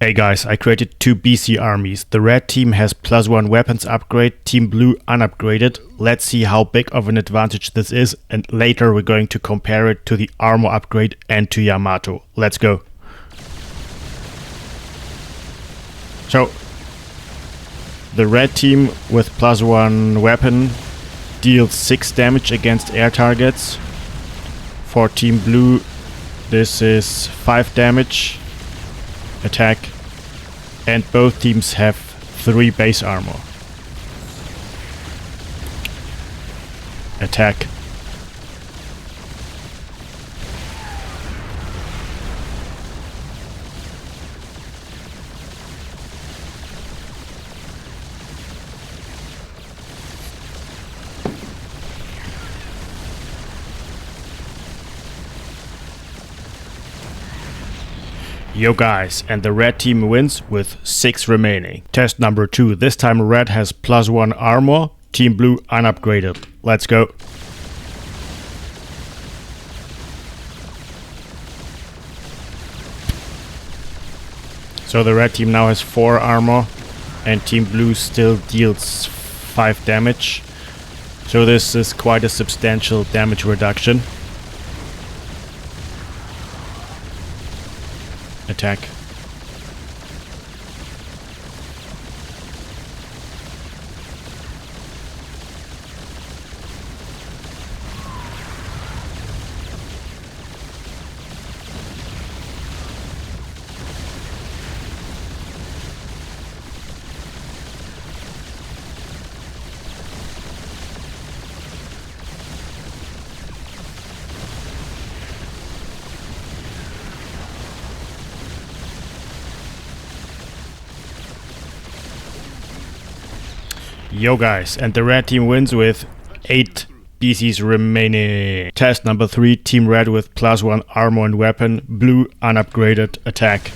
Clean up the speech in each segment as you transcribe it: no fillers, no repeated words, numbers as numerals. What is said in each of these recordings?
Hey guys, I created two BC armies. The red team has +1 weapons upgrade, team blue unupgraded. Let's see how big of an advantage this is, and later we're going to compare it to the armor upgrade and to Yamato. Let's go. So, the red team with +1 weapon deals 6 damage against air targets. For team blue, this is 5 damage. Attack, and both teams have 3 base armor. Attack. Yo guys, and the red team wins with 6 remaining. Test number 2. This time red has +1 armor, team blue unupgraded. Let's go. So the red team now has 4 armor and team blue still deals 5 damage. So this is quite a substantial damage reduction. Attack. Yo guys, and the red team wins with 8 BCs remaining. Test number 3, team red with +1 armor and weapon, blue unupgraded. Attack.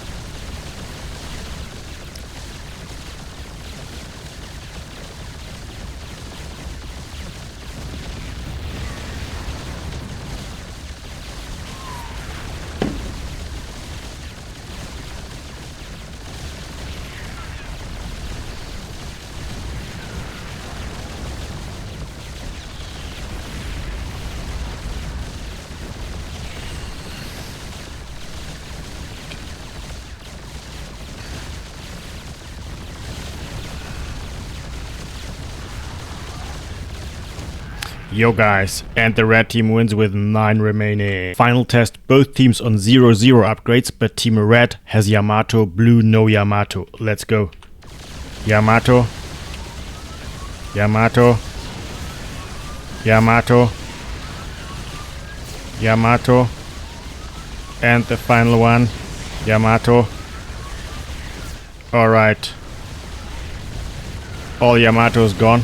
Yo guys, and the red team wins with 9 remaining. Final test, both teams on 0-0 upgrades, but team red has Yamato, blue no Yamato. Let's go. Yamato. Yamato. Yamato. Yamato. And the final one, Yamato. Alright. All Yamato's gone.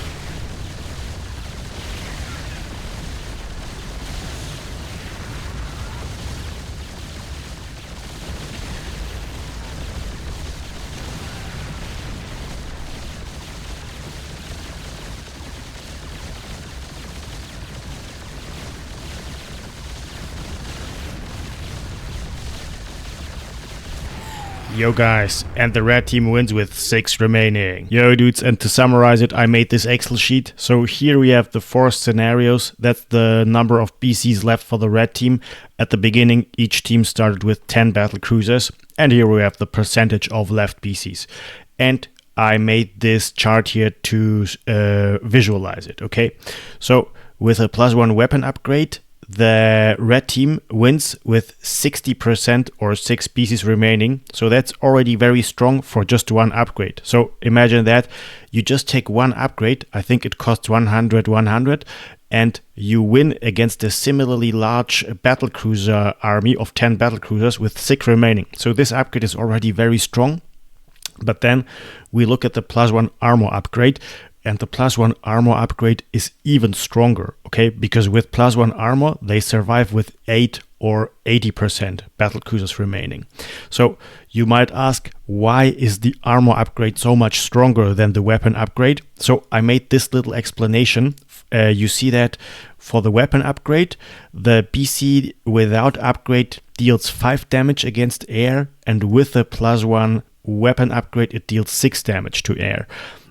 Yo guys, and the red team wins with 6 remaining. Yo dudes, and to summarize it, I made this Excel sheet. So here we have the 4 scenarios. That's the number of BCs left for the red team. At the beginning, each team started with 10 battlecruisers. And here we have the percentage of left BCs. And I made this chart here to visualize it, okay? So with a +1 weapon upgrade, the red team wins with 60% or 6 pieces remaining. So that's already very strong for just 1 upgrade. So imagine that you just take 1 upgrade. I think it costs 100, and you win against a similarly large battlecruiser army of 10 battlecruisers with 6 remaining. So this upgrade is already very strong. But then we look at the +1 armor upgrade. And the +1 armor upgrade is even stronger, okay? Because with +1 armor, they survive with 8 or 80% battlecruisers remaining. So you might ask, why is the armor upgrade so much stronger than the weapon upgrade? So I made this little explanation. You see that for the weapon upgrade, the BC without upgrade deals 5 damage against air, and with the +1 weapon upgrade, it deals 6 damage to air.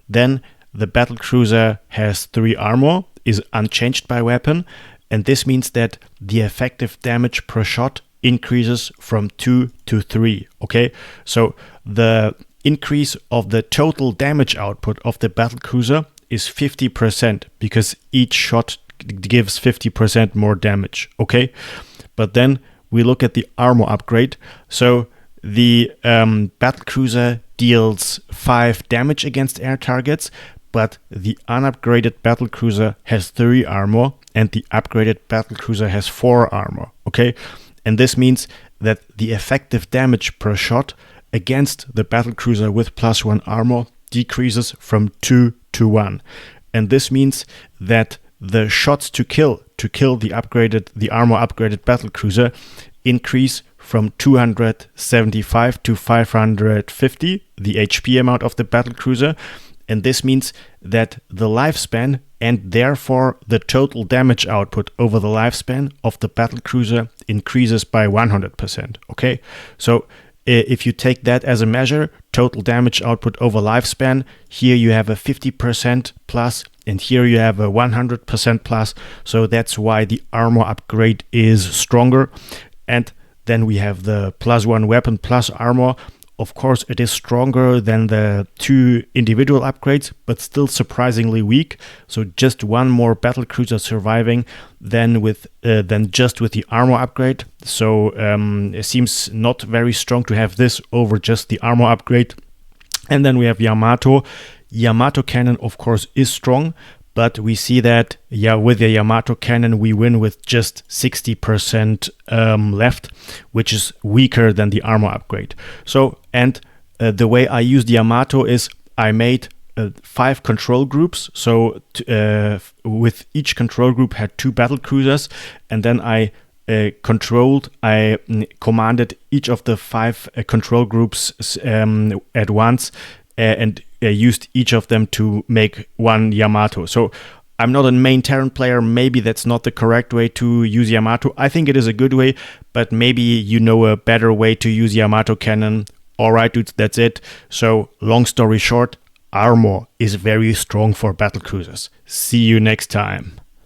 Then the Battlecruiser has 3 armor, is unchanged by weapon, and this means that the effective damage per shot increases from 2 to 3, okay? So the increase of the total damage output of the Battlecruiser is 50% because each shot gives 50% more damage, okay? But then we look at the armor upgrade. So the Battlecruiser deals 5 damage against air targets, but the unupgraded Battlecruiser has 3 armor and the upgraded Battlecruiser has 4 armor, okay? And this means that the effective damage per shot against the Battlecruiser with +1 armor decreases from 2 to 1. And this means that the shots to kill the armor upgraded Battlecruiser increase from 275 to 550, the HP amount of the Battlecruiser. And this means that the lifespan and therefore the total damage output over the lifespan of the Battlecruiser increases by 100%, okay? So if you take that as a measure, total damage output over lifespan, here you have a 50% plus and here you have a 100% plus. So that's why the armor upgrade is stronger. And then we have the +1 weapon plus armor. Of course, it is stronger than the 2 individual upgrades, but still surprisingly weak. So just 1 more Battlecruiser surviving than just with the armor upgrade. So it seems not very strong to have this over just the armor upgrade. And then we have Yamato. Yamato Cannon, of course, is strong. But we see that, with the Yamato Cannon, we win with just 60% left, which is weaker than the armor upgrade. So, and the way I used Yamato is I made 5 control groups. So with each control group had 2 Battlecruisers, and then I commanded each of the 5 control groups at once and used each of them to make 1 Yamato. So I'm not a main Terran player. Maybe that's not the correct way to use Yamato. I think it is a good way, but maybe you know a better way to use Yamato Cannon. Alright dudes, that's it. So long story short, armor is very strong for Battlecruisers. See you next time.